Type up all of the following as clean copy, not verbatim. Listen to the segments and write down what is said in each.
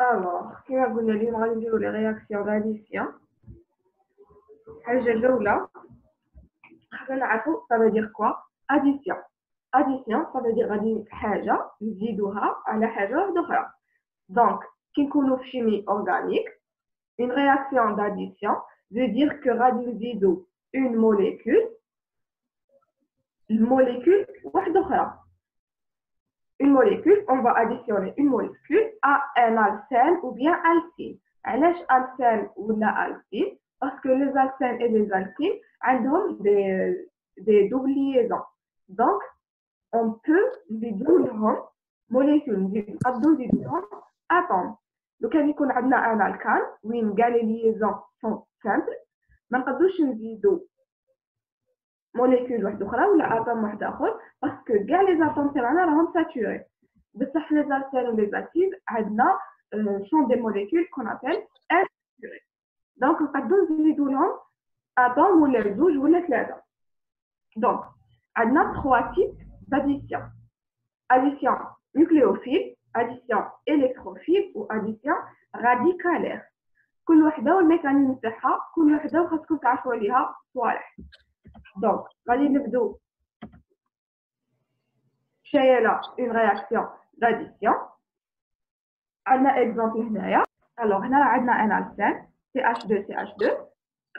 Alors, كما قلنا اليوم غادي نديرو لي رياكسيون d'addition. الحاجة الأولى خلينا نعرفو ça veut dire quoi addition. Addition ça veut dire غادي حاجة نزيدوها على حاجة واحدة أخرى. Donc كي نكونو في chimie organique, une réaction d'addition veut dire que غادي نزيدو une molécule واحدة أخرى. Une molécule, on va additionner une molécule à un alcène ou bien alkyne. علاش alcène ou la alkyne? Parce que les alcènes et les alkynes ont des doubles liaisons. Donc, on peut نزيدو لهم molécule, نقدروا نزيدو لهم atomes. لو كان يكون عندنا un alkane وين كاع les liaisons sont simples, ما نقدروش نزيدو molécule واحده اخرى ولا اتوم واحد اخر باسكو كاع لي اتوم تاعنا راهم ساتوري. بصح لي زالكين و لي زالكين عندنا شون دي موليكول كون ابل انساتوري. دونك نقدروا نزيدوا لهم اتوم ولا زوج ولا ثلاثه. دونك عندنا 3 تيب d'addition. Addition nucléophile, addition électrophile و addition radicalaire. كل وحده والميكانيزم تاعها، كل وحده وخاصكم تعرفوا عليها صوالح. Donc, غادي نبدو شايله une réaction d'addition. عندنا exemple هنايا. Alors هنا عندنا un alcène CH2CH2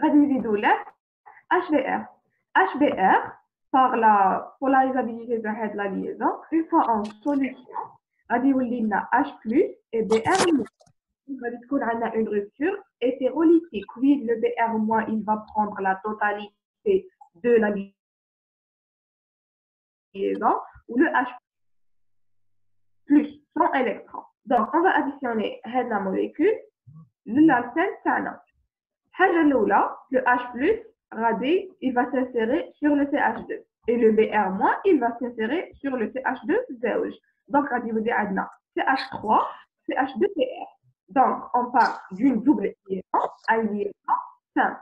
غادي نزيدو له HBr. HBr par la polarisabilité de هاد la liaison, une fois en solution غادي يولي لنا H+ et Br-. غادي تكون عندنا une rupture hétérolytique. Oui, le Br- il va prendre la totalité de la liaison ou le H plus son électron. Donc, on va additionner la molécule l'alcène تاعنا. الحاجة الأولى le H+, il va s'insérer sur le CH2 et le Br- il va s'insérer sur le CH2 زوج. Donc, غادي يولي عندنا CH3 CH2Br. Donc, on part d'une double liaison à une liaison simple.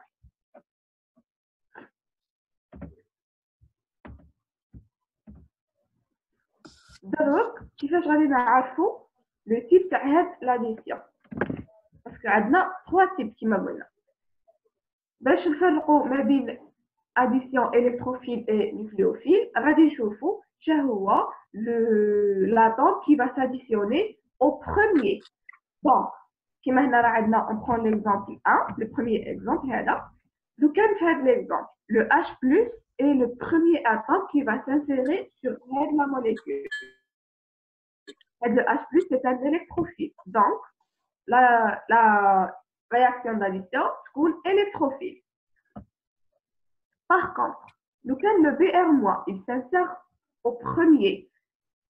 دروك كيفاش غادي نعرفوا لو تيب تاع هاد لاديسيون؟ باسكو عندنا 3 تيب كيما قلنا. باش نفرقوا ما بين اديسيون الكتروفيل اي نيوكليوفيل غادي نشوفوا شنو هو l'atome qui va s'additionner au premier. Donc كيما هنا راه عندنا on prend l'exemple 1, le premier exemple هذا. لو كان في هذا l'exemple le H+ est le premier atome qui va s'insérer sur la molécule. Le H+, c'est un électrophile. Donc, la réaction d'addition est électrophile. Par contre, le Br-, il s'insère au premier.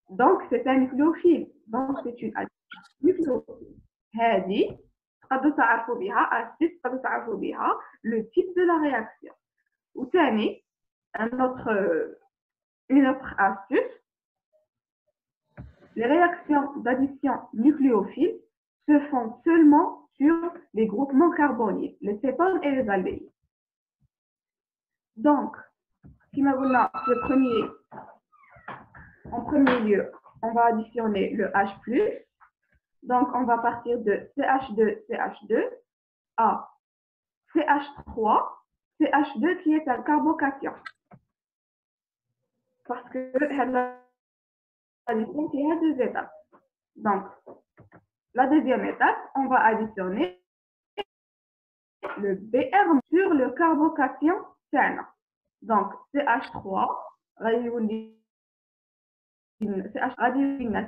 Donc, c'est un nucléophile. Donc, c'est une addition nucléophile. هذه تقدروا تعرفوا بها أساس تقدروا تعرفوا بها le type de la réaction. وثاني une autre astuce, les réactions d'addition nucléophile se font seulement sur les groupements carbonyles, les cétones et les aldéhydes. Donc, en premier lieu, on va additionner le H+. Donc, on va partir de CH2CH2 à CH3, CH2 qui est un carbocation. Parce que l'addition qui a 2 étapes. Donc, la deuxième étape, on va additionner le Br sur le carbocation terne. Donc, CH3,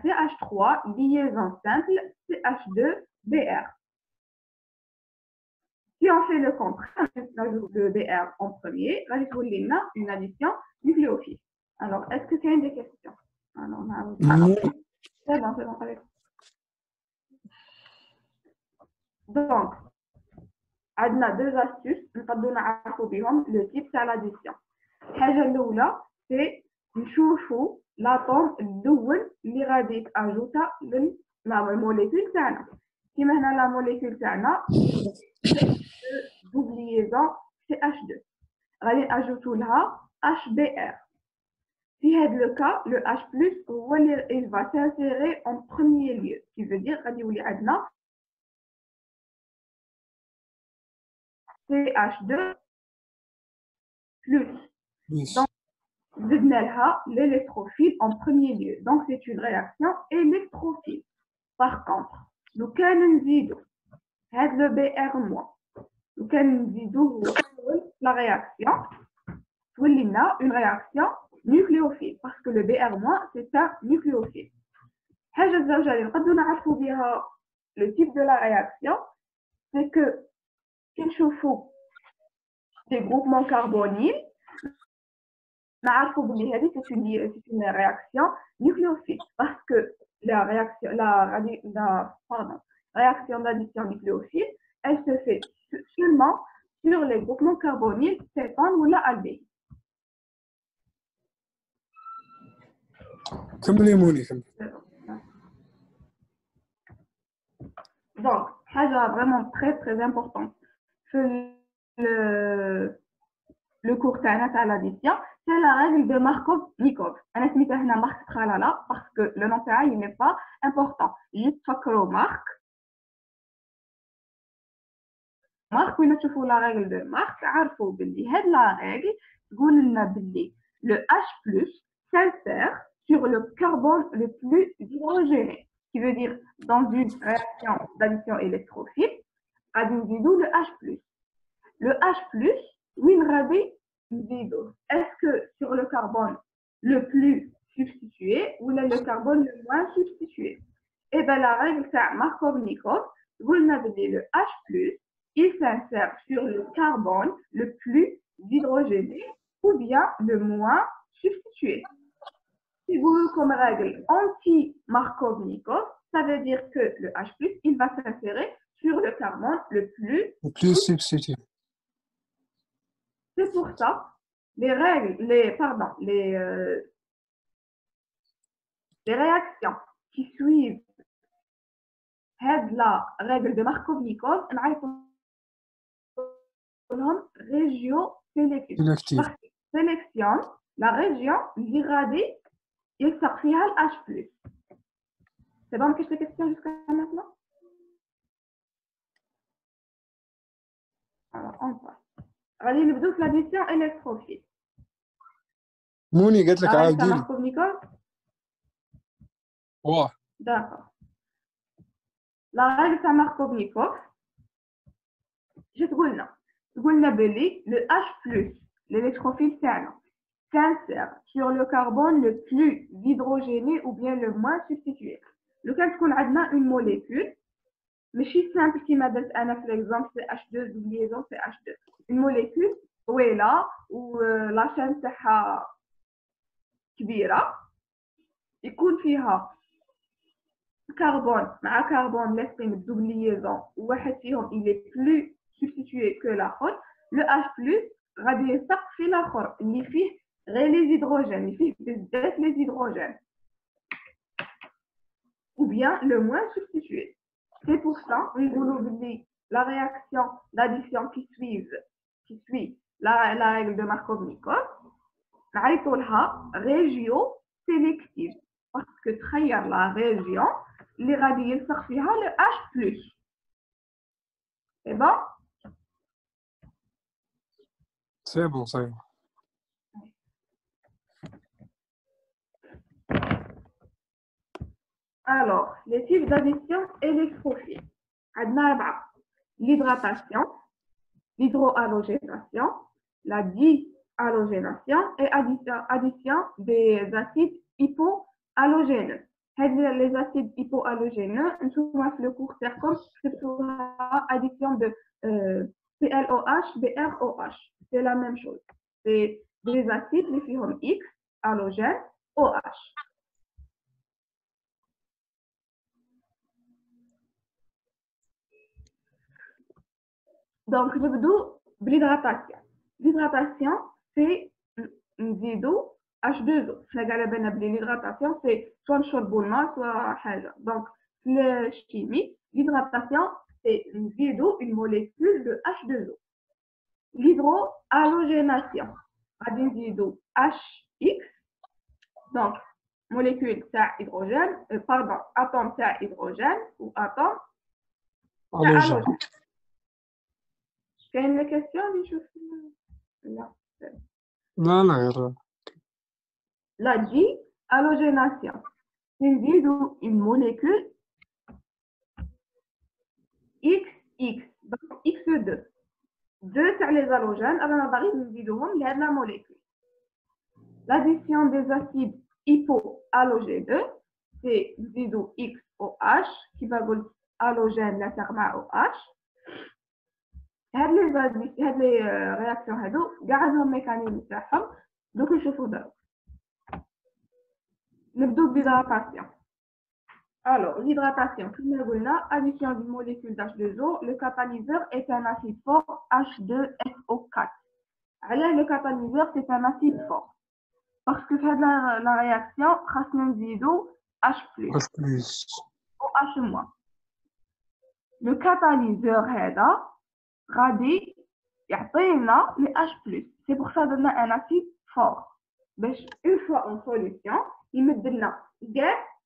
CH3, liaison simple, CH2Br. Si on fait le contraire, le Br en premier, une addition nucléophile. Alors, est-ce que c'est une des questions? C'est bon, allez. Donc, عندنا 2 astuces نقدروا نعرفوا بهم le type تاع l'addition. الحاجة الأولى c'est نشوفوا l'atome الأول اللي غادي يتأجوتا للموليكول تاعنا. كيما هنا لا موليكول تاعنا double liaison CH2 غادي نأجوتو لها HBr. Si c'est le cas, le H+, il va s'insérer en premier lieu, ce qui veut dire qu'il y a CH2 plus. plus. Donc, l'électrophile en premier lieu. Donc, c'est une réaction électrophile. Par contre, nous avons le BR-, nous avons la réaction, une réaction nucléophile, parce que le BR-, c'est un nucléophile. Le type de la réaction, c'est que كنشوفوا des groupements carbonyles نعرفوا بلي هذه c'est une réaction nucléophile parce que la réaction d'addition nucléophile, elle se fait seulement sur les groupements carbonyles cétone ou la aldéhyde. كملي موني كملي. Donc, حاجة vraiment très importante le cours تاعنا l'addition, c'est la règle de Markov-Nikov. أنا سميتها هنا مارك تخالالا parce que le nom تاعها il n'est pas important. juste تفكروا مارك وين تشوفوا la règle de Mark عرفوا باللي هاد la règle تقول لنا باللي le H+ s'insère sur le carbone le plus hydrogéné, qui veut dire dans une réaction d'addition électrophile, le H+. Le H+, est-ce que sur le carbone le plus substitué ou le carbone le moins substitué? Et bien la règle c'est Markov-Nikov, le H+, il s'insère sur le carbone le plus hydrogéné ou bien le moins substitué. Si vous voulez comme règle anti-Markov-Nikov, ça veut dire que le H+, il va s'insérer sur le carbone le plus substitué. C'est pour ça, les réactions qui suivent la règle de Markov-Nikov, régio-sélective. Sélectionne la région irradiée et ça fait le H+. C'est bon que je te questionne jusqu'à maintenant? Alors, on passe. غادي نبداو في l'addition électrophile. موني قالت لك عاودي لي. Markov-Nikov. واه. D'accord. La règle de Markov-Nikov, je تقولنا باللي le H+, l'électrophile s'insère sur le carbone le plus hydrogéné ou bien le moins substitué. Le cas qu'on a une molécule, mais si simple qui m'a donné un exemple, c'est H2, liaison c'est H2. Une molécule où est là, où la chaîne تاعها كبيرة, يكون فيها carbone مع carbone laissé une double liaison واحد فيهم il est plus substitué que l'autre, le H+ غادي يلصق في الاخر اللي فيه غير les hydrogènes, اللي فيه بزاف les hydrogènes, ou bien le moins substitué. C'est pour ça que la réaction d'addition qui suit la règle de Markov-Nikov, نعيطوا لها régio-sélective parce que تخير la région اللي غادي يلصق فيها le H+. C'est bon? C'est bon, c'est bon. Alors, les types d'addition électrophile. L'hydratation, l'hydrohalogénation, la dihalogénation et addition des acides hypohalogènes. Les acides hypohalogènes, nous le cours comme addition de PLOH, BROH. C'est la même chose. C'est des acides, les fihom X, halogène, OH. Donc, je veux l'hydratation. L'hydratation, c'est nzido H2O. L'hydratation, c'est soit le charbonnement, soit haja. Donc, la chimie, l'hydratation, c'est nzido une molécule de H2O. L'hydrohalogénation, nzido HX. Donc, molécule hydrogène, pardon, atome hydrogène ou atome halogène. كاين لا كاستيون اللي نشوف لا لا لا غير لا دي الوجيناسيون نزيدو une molécule XX donc X2 deux تاع les halogènes رانا باغيين نزيدوهم لهاد لا molécule. L'addition des acides hypohalogés 2 c'est نزيدو XOH qui va قول halogène لا تاع مع OH. هاد لي رياكسيون هادو كاع عندهم ميكانيزم تاعهم دوك نشوفو دابا. نبدو بليدراطاسيون. Alors, l'hydratation, comme nous l'avons dit, addition d'une molécule d'H2O, le catalyseur est un acide fort H2SO4. Alors, le catalyseur, c'est un acide fort. Parce que dans la réaction, nous H+, OH-. Le catalyseur, il les H+. C'est pour ça qu'on a un acide fort. Une fois en solution, il me donne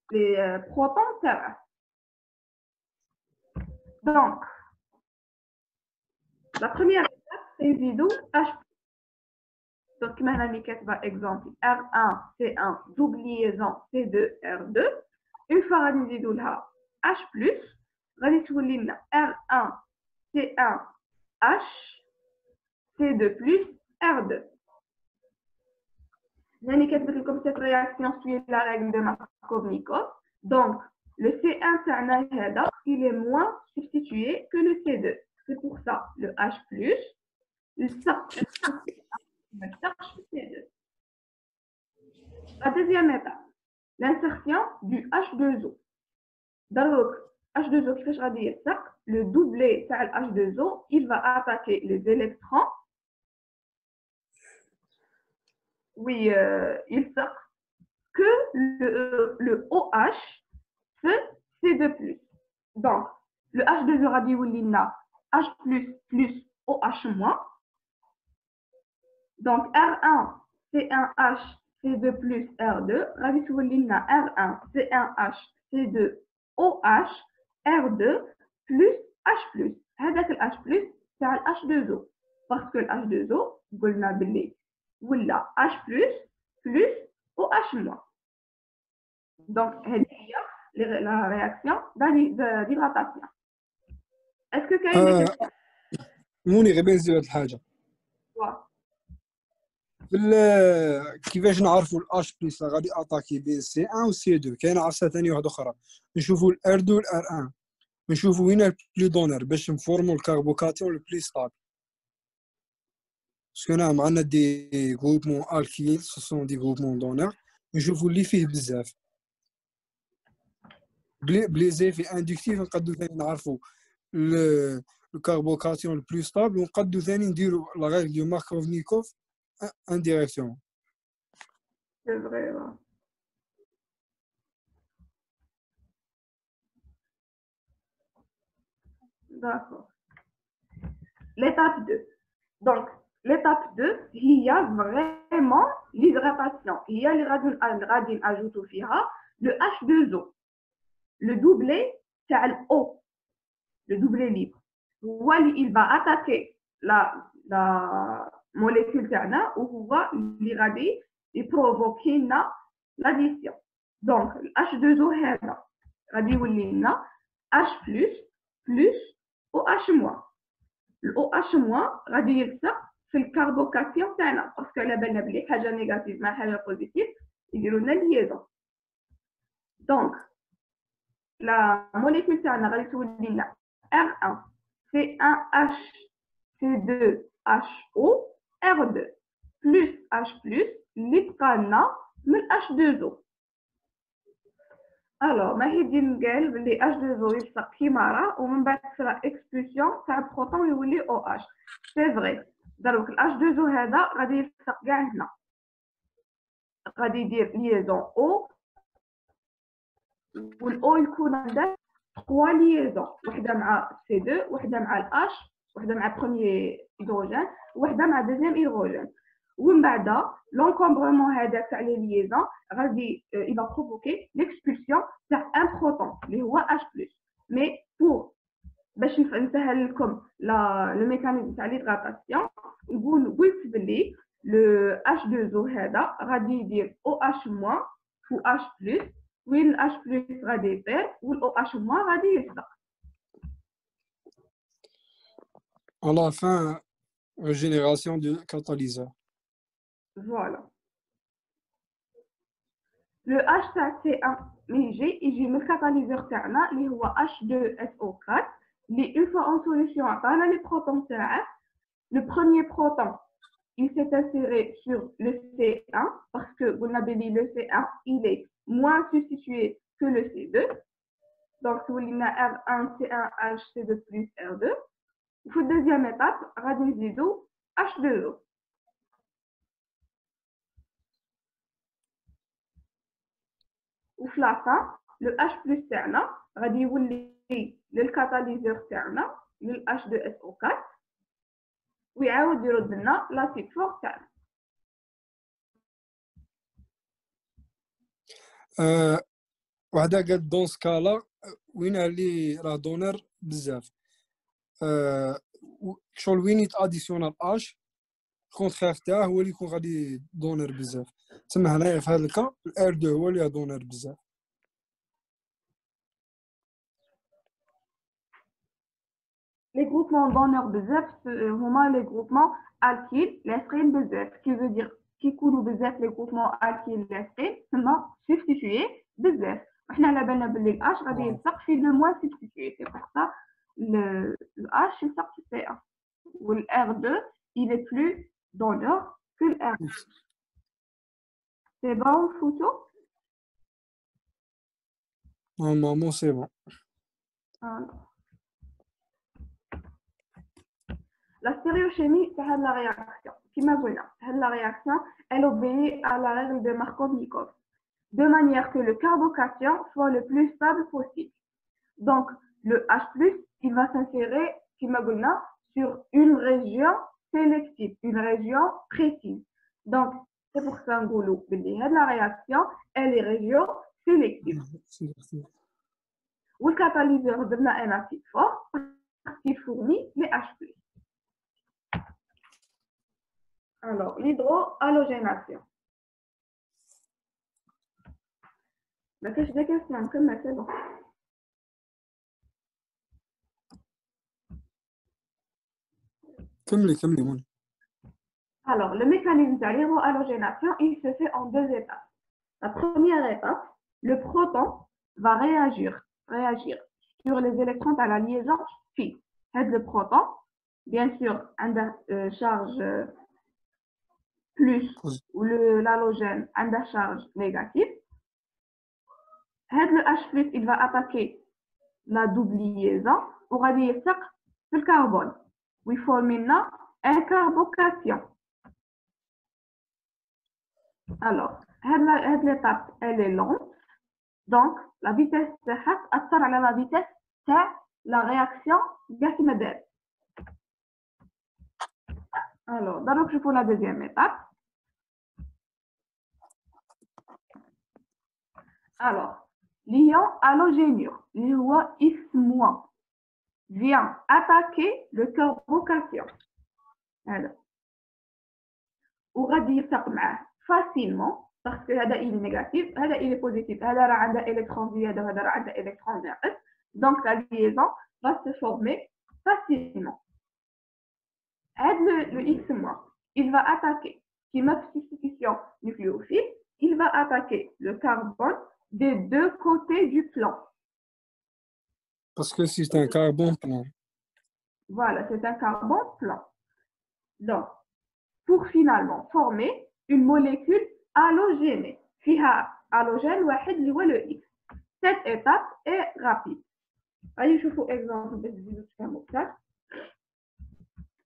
les protons terrestres. Donc, la première étape, c'est H+. Donc, par exemple, R1, C1, double liaison, C2, R2. Une fois qu'on a H+, on a R1, C1, H, C2+, R2. Comme cette réaction suit la règle de Markovnikov. Donc, le C1, il est moins substitué que le C2. C'est pour ça, le H+, le C2. La deuxième étape, l'insertion du H2O. Donc, H2O, qui fait le doublet de H2O, il va attaquer les électrons. Oui, il sort que le OH fait C2+. Donc, le H2O radioulina H++ OH-. Donc, R1, C1H, C2+, R2, radioulina R1, C1H, C2, OH, R2, plus H+. هذاك ال H+, c'est le H2O. Parce que le H2O, قلنا باللي ولا H+, plus OH-. Donc, c'est la réaction d'hydratation. Est-ce que quelqu'un des questions? موني غير نزيد واحد الحاجه كيفاش نعرفوا الاش بلس غادي اتاكي بين سي 1 و سي 2 كاينه عرسه ثانيه واحده اخرى نشوفوا الار 2 والار 1 نشوفوا وين البلي دونر باش نفورموا الكربوكاتيون البلي ستابل باسكو هنا عندنا دي غروبمون الكيل سو دي غروبمون دونر نشوفوا اللي فيه بزاف بلي زيفي اندكتيف نقدروا ثاني نعرفوا الكربوكاتيون البلي ستابل ونقدروا ثاني نديروا لا ريغل دو ماركوفنيكوف indirectement. C'est vrai. Ouais. D'accord. L'étape 2. Donc, l'étape 2, il y a vraiment l'hydratation. Il y a les radines ajoutés le H2O. Le doublet, c'est le O. Le doublet libre. Il va attaquer la molécule تاعنا وهو اللي غادي يبروفوكي لنا l'addition. Donc H2O هذا غادي يولي لنا H+ plus OH-. ال OH- غادي يلصق في الكربوكاتيون تاعنا باسكو على بالنا بلي حاجه نيجاتيف مع حاجه بوزيتيف يديروا لنا ليزون. دونك لا موليكول تاعنا غادي تولي لنا R1 C1H C2HO R2 plus H+, اللي بقى لنا من H2O. Alors, ما هي دي نقال بلي H2O يلصق كيما راه ومن بعد تصرا اكسبلسيون تاع البروتون يولي OH. سي فري. دروك ال H2O هذا غادي يلصق كاع هنا. غادي يدير ليزون O والأو يكون عنده 3 ليزون، وحده مع C2 وحده مع ال H وحده مع بروميير هيدروجين وحده مع دوزيام هيدروجين. ومن بعد l'encombrement هذاك تاع لي ليزون غادي il va provoquer l'expulsion تاع un proton اللي هو H+. Mais pour باش نسهل لكم لو ميكانيزم تاع ليغراتاسيون قلت بلي لو H2O هذا غادي يدير OH- و H+, وين ال H+ غادي يطير وال OH- غادي يصدق. À la fin, génération de catalyseur. Voilà. Le H تاع C1 يجي من الكاتاليزور تاعنا اللي هو H2SO4 اللي une fois en solution عطانا لي بروتون تاعه. Le premier proton il s'est inséré sur le C1 parce que vous l'avez dit, le C1 il est moins substitué que le C2. Donc si vous avez R1 C1H C2 plus R2. Pour la deuxième étape غادي نزيدو H2O. وفي لا فان لو H+ تاعنا غادي يولي للكاتاليزور تاعنا لل H2SO4 ويعاود يرد لنا لاسيد فور تاعنا. وحده قال دون سكالا وين اللي راه دونر بزاف شغل وين يتاديسيونال اش الكونتخيغ تاعه هو اللي يكون غادي دونر بزاف. تما هنايا في هذا الكا الار 2 هو اللي دونر بزاف. Les groupements donneurs بزاف هما les groupements alkyl l'estrine بزاف qui veut dire كي يكونوا بزاف les groupements alkyl l'estrine ثم substitués بزاف. وحنا على بالنا باللي الاش غادي يلصق في لو موان substitué. C'est pour ça le H يلصق في C1 وال R2 il est plus donneur que le R. C'est bon photo? Normalement c'est bon. Alors. La stéréochimie, c'est la réaction. La réaction, elle obéit à la règle de Markovnikov, de manière que le carbocation soit le plus stable possible. Donc, le H+, il va s'insérer, sur une région sélective, une région précise. Donc, c'est pour ça que la réaction, elle est région sélective. Ou le catalyseur de un acide fort, qui fournit les H+. Alors, l'hydrohalogénation. ما كاينش des questions نكمل c'est bon. كملي مون. Alors, le mécanisme de l'hydrohalogénation, il se fait en deux étapes. La première étape, le proton va réagir sur les électrons à la liaison phi. Le proton, bien sûr, a une charge plus ou l'halogène a une charge négative. Le H+, il va attaquer la double liaison pour aller sur le carbone. Il forme une carbocation. Alors, cette étape, elle est lente. Donc, la vitesse de la vitesse de la réaction gasimètre. Alors, d'abord, je prends la deuxième étape. Alors, l'ion halogénure, l'ion X-, vient attaquer le carbocation. Alors, وغادي يلصق معاه facilement parce que هذا il est négatif هذا il est positif هذا راه عنده électron زياده وهذا راه عنده électron ناقص. Donc la liaison va se former facilement. Le X-, il va attaquer qui met substitution nucléophile, il va attaquer le carbone des deux côtés du plan. Parce que c'est un carbone plan. Voilà, c'est un carbone plan. Donc, pour finalement former une molécule halogénée. فيها halogène واحد اللي هو le X. Cette étape est rapide. غادي نشوفوا exemple باش تزيدوا تفهموا اكثر.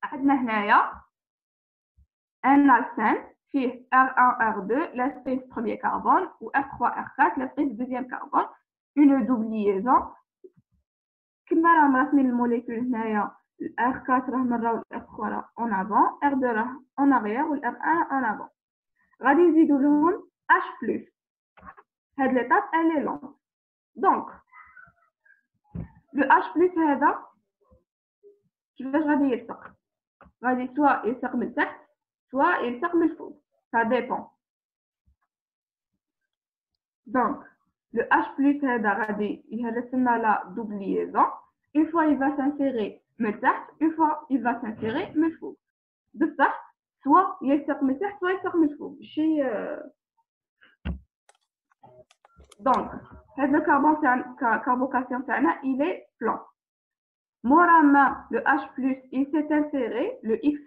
عندنا هنايا un alcène فيه R1 R2 l'espèce premier carbone ou R3 R4 l'espèce deuxième carbone. Une double liaison. كما راه مرسمين الموليكول هنايا R4 راه مرة R3 راه en avant, R2 راه en arrière و R1 en avant. غادي نزيدو لهم H+. هاد l'étape elle est longue. Donc le H+ هذا كيفاش غادي يلصق غادي سواء يلصق من تحت سواء يلصق من الفوق ça dépend donc le H+ هذا غادي يهلس لنا لا double liaison une fois il va s'insérer من تحت une fois il va s'insérer من الفوق بصح سواء يلصق من تحت سواء يلصق من الفوق شي donc هذا الكربون تاع carbocation تاعنا il est plan Morama, le H+, il s'est inséré, le X-,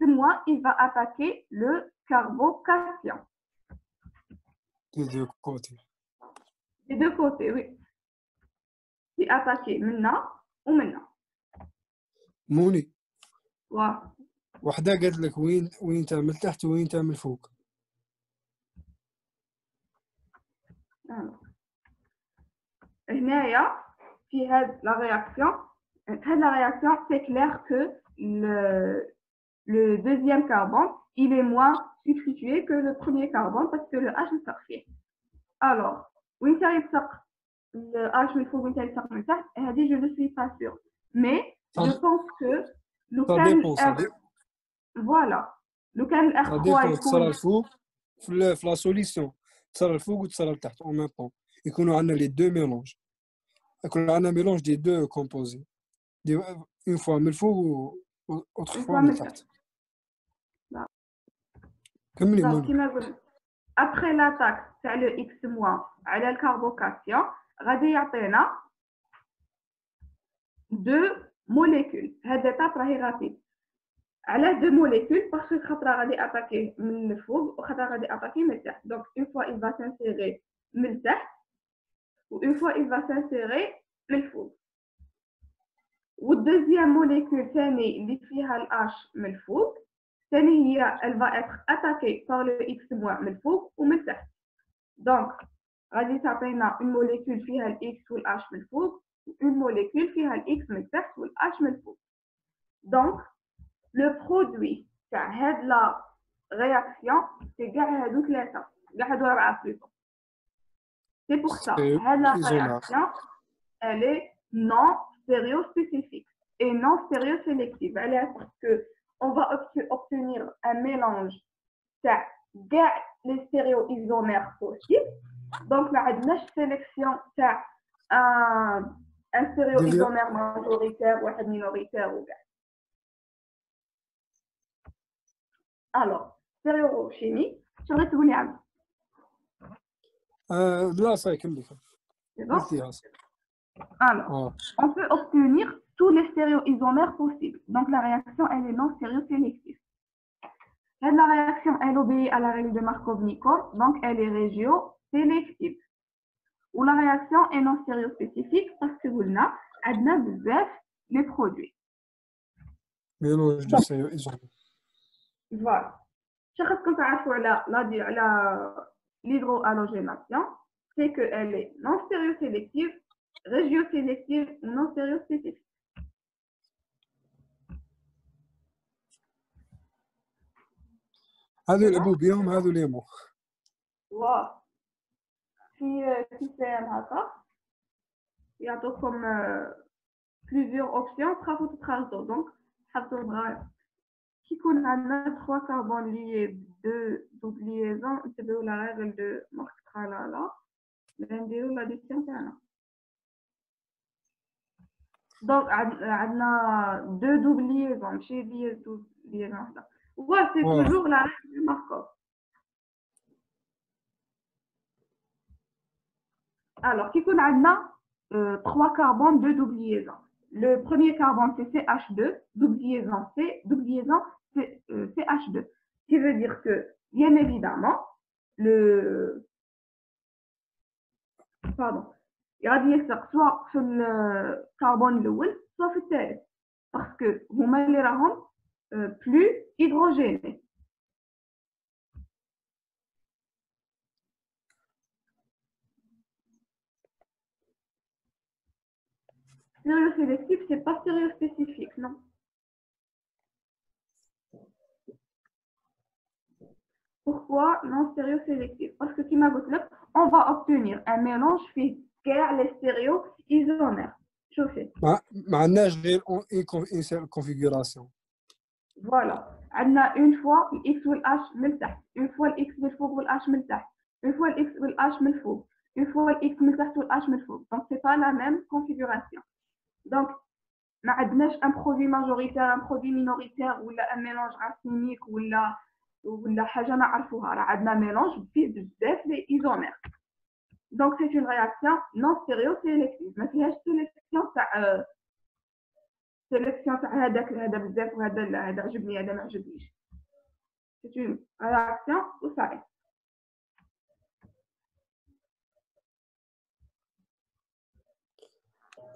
il va attaquer le carbocation. Des deux côtés. Des deux côtés, oui. Il attaqué maintenant ou maintenant. موني واو. وحده قالت لك وين تعمل تحت وين تعمل فوق. هنايا في هاد لا رياكسيون la réaction, c'est clair que le deuxième carbone, il est moins substitué que le premier carbone parce que le H est parfait. Alors, oui, ça est le H, il faut que je ne suis pas sûre. Mais je pense que le ça dépend. Voilà. Le can R3 ça dépend تصرى الفوق في la solution. تصرى الفوق وتصرى لتحت en même temps. يكونوا عندنا les deux mélanges. يكون عندنا mélange des deux composés. Une fois من الفوق و autre fois من تحت. كملي. Après l'attaque تاع le X- على الكربوكاسيون غادي يعطينا deux molécules. هاد l'étape راهي غادي على deux molécules parce que خطره غادي اتاكي من الفوق وخطره غادي اتاكي من التحت. Donc une fois il va s'insérer من التحت و une fois il va s'insérer من الفوق. والدوزيام موليكول ثاني اللي فيها الH من الفوق ثاني هي elle va être attaquée par le X- من الفوق ومن التحت. دونك غادي تعطينا une molécule فيها الX والH من الفوق une molécule فيها الX من التحت والH من الفوق. دونك le produit تاع هاد لا رياكسيون سي كاع هادو ثلاثه كاع هادو اربعه بلوتو. سي بور سا هاد لا رياكسيون elle est non stéréospécifique et non stéréosélective. Parce qu'on va obtenir un mélange de les stéréoisomères possibles. Donc, on a une sélection un stéréoisomère majoritaire ou un minoritaire. Alors, stéréochimie, je vais te dire. لا صحيح كملي. C'est bon? Alors, on peut obtenir tous les stéréoisomères possibles. Donc, la réaction, elle est non stéréosélective. La réaction, elle obéit à la règle de Markovnikov, donc elle est régiosélective. Ou la réaction est non stéréospécifique parce que vous avez besoin les produits. Mélange de stéréoisomères. Voilà. Je sais que vous savez l'hydrohalogénation, c'est qu'elle est non stéréosélective, régiosélective ou non stéréospécifique. هذو يلعبوا بيهم هذو ليمو. واو. في سيستم هكا يعطوكم plusieurs options تخافوا تتخلطوا. دونك حطوا بغا كي يكون عندنا 3 كربون liés de double liaison نتبعوا la règle de Mark-Tralala نديروا l'addition تاعنا. Donc عندنا 2 double liaisons ماشي double liaison وحده. Ouais, c'est toujours la règle de Markov. Alors, qui qu'on a 3 carbones, 2 double liaisons. Le premier carbone, c'est CH2, double liaison C, double liaison CH2. Ce qui veut dire que, bien évidemment, il va dire soit sur le carbone l'oul, soit sur le terre. Parce que vous mettez les rahons plus hydrogénés. Stéréosélectif, c'est pas stéréospécifique, non. Pourquoi non stéréosélectif? Parce que on va obtenir un mélange fait les stéréoisomères. شوفي ما عندناش غير une seule configuration. فوالا عندنا اون فوا الاكس والاش من تحت، اون فوا الاكس من الفوق والاش من تحت، اون فوا الاكس والاش من الفوق، اون فوا الاكس من تحت والاش من الفوق. دونك سي با لا ميم كونفيغوراسيون. دونك ما عندناش ان برودوي ماجوريتير ان برودوي مينوريتير ولا ان ميلونج راسينيك ولا حاجه نعرفوها. راه عندنا ميلونج فيه بزاف لي ايزومير. دونك سي اون رياكسيون نون ستيريو سيليكتيف، ما فيهاش سيليكسيون تاع هذاك هذا بزاف وهذا لا، هذا عجبني هذا ما عجبنيش. سي اون رياكسيون وصاي.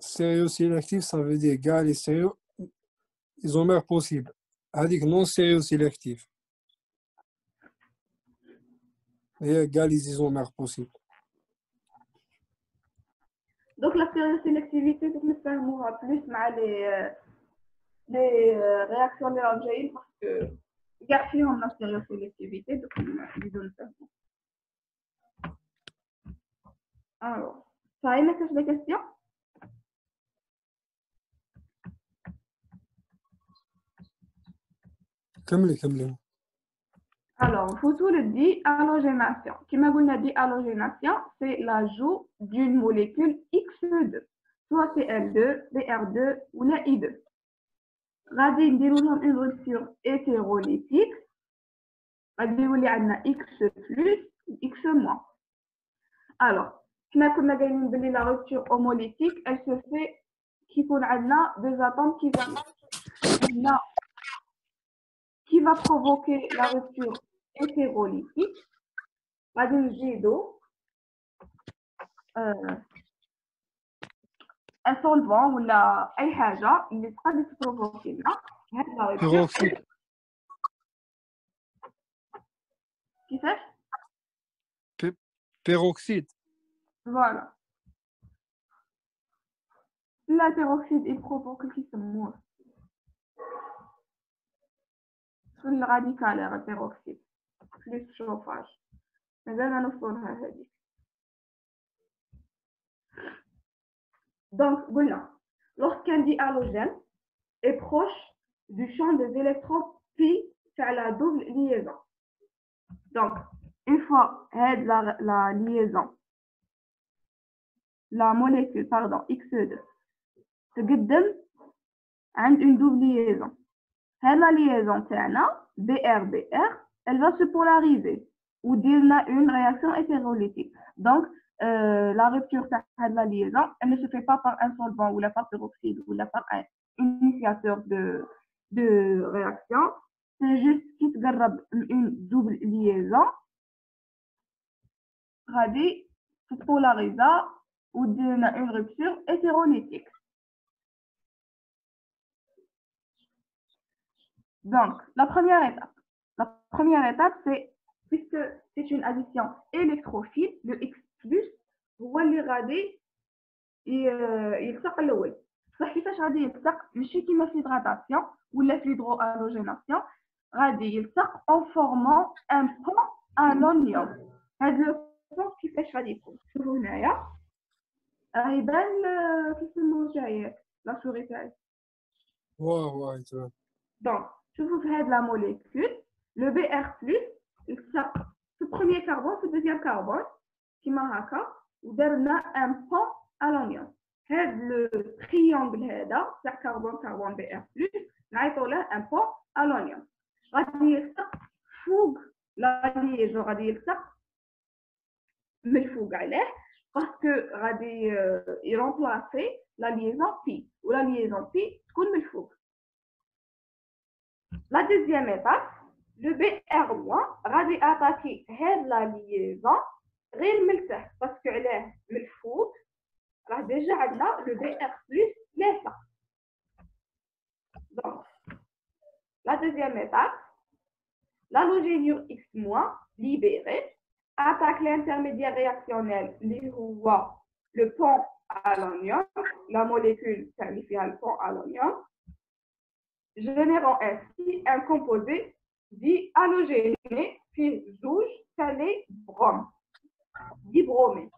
Stéréosélectif, ça veut dire gars les isomères possibles. هذيك non stéréosélectif. هي gars les isomères possibles. دونك لا سيليكتيفيتي تنفهموها بلوس مع لي رياكسيون اللي راهم جايين باسكو كاع فيهم لا سيليكتيفيتي. دوك نزيدو نفهمو. الوغ صاي ما كاش دي كاستيون. كملي. Alors, photo le déhalogénation. Comme on a dit, halogénation, c'est l'ajout d'une molécule X2, soit Cl2, Br2 ou la I2. غادي نديرو لهم une rupture hétérolytique. غادي يولي عندنا X plus X moins. Alors, كما كنا قايلين بلي la rupture homolytique, elle se fait كيكون عندنا deux atomes qui va provoquer la rupture hétérolytique. غادي نزيدو ان سولفون ولا اي حاجه اللي تقدر تبروفوكي لنا هاد لا رupture. كيفاش؟ بيروكسيد. فوالا لا بيروكسيد يبروفوك كيسموه في الراديكال البيروكسيد بليس شوفاج. مازال ما نوصلها هذيك. Donc, voilà, lorsqu'un dihalogène est proche du champ des électrons pi faire la double liaison. Donc, une fois la liaison, la molécule, pardon, X2, se guide une double liaison. La liaison, BR, elle va se polariser ou dire une réaction hétérolytique. Donc, la rupture de la liaison, elle ne se fait pas par un solvant ou par peroxyde ou par un initiateur de réaction. C'est juste qu'il se garde une double liaison. Radie se polarise ou donne une rupture hétérolytique. Donc, la première étape, c'est, puisque c'est une addition électrophile, le X+, هو اللي غادي يلصق الاول. صح كيفاش غادي يلصق؟ ماشي كيما في الهيدراتاسيون ولا في الهيدروالوجيناسيون، غادي يلصق en formant un pont à l'onion. هذا لو بون كيفاش غادي يكون؟ شوفوا هنايا راه يبان كيسموه جايك لا سوري تاعي. واو تمام. دونك شوفوا في هاد لا موليكول لو BR+ يلصق في البروميير كربون في الدوزيام كربون كيما هكا ودرنا ان بون à l'onion. هاد لو تريونغل هذا تاع كربون BR+ نعيطوا له ان بون à l'onion. غادي يلصق فوق لا ليجون، غادي يلصق من الفوق. علاه؟ باسكو غادي يرومبلاسي لا ليزون بي ولا ليزون بي تكون من الفوق. La deuxième étape, le BR- غادي اتاكي هاد لا ليزون غير من التحت باسكو علاه من الفوق راه ديجا عندنا لو BR+ لاصق. Donc, la deuxième étape, l'halogénure X- libérée attaque l'intermédiaire réactionnel اللي هو le pont à l'anion, la molécule qualifiée le pont à l'anion, générant ainsi un composé dit halogéné puis zouj salé brome dibromé.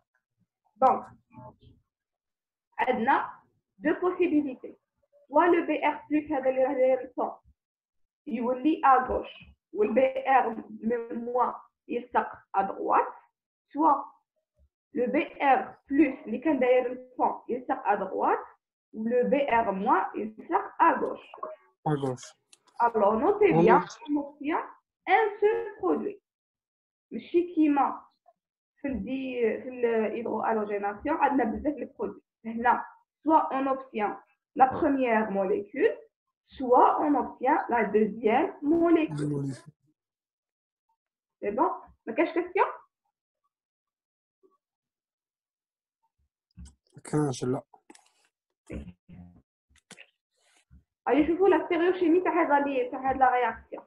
Donc, عندنا deux possibilités. Soit le BR plus هذا اللي راه داير الفون يولي à gauche والBR moins يلصق à droite, soit le BR plus اللي كان داير الفون يلصق à droite ou le BR moins يلصق à gauche. À gauche. Alors notez bien on obtient un seul produit. ماشي كيما في l'hydrohalogénation عندنا بزاف لي برودوي. هنا soit on obtient la première molécule, soit on obtient la deuxième molécule. C'est bon? ما كاينش question? ما كانش لا. allez شوفوا la stéréochimie تاع هاد la réaction.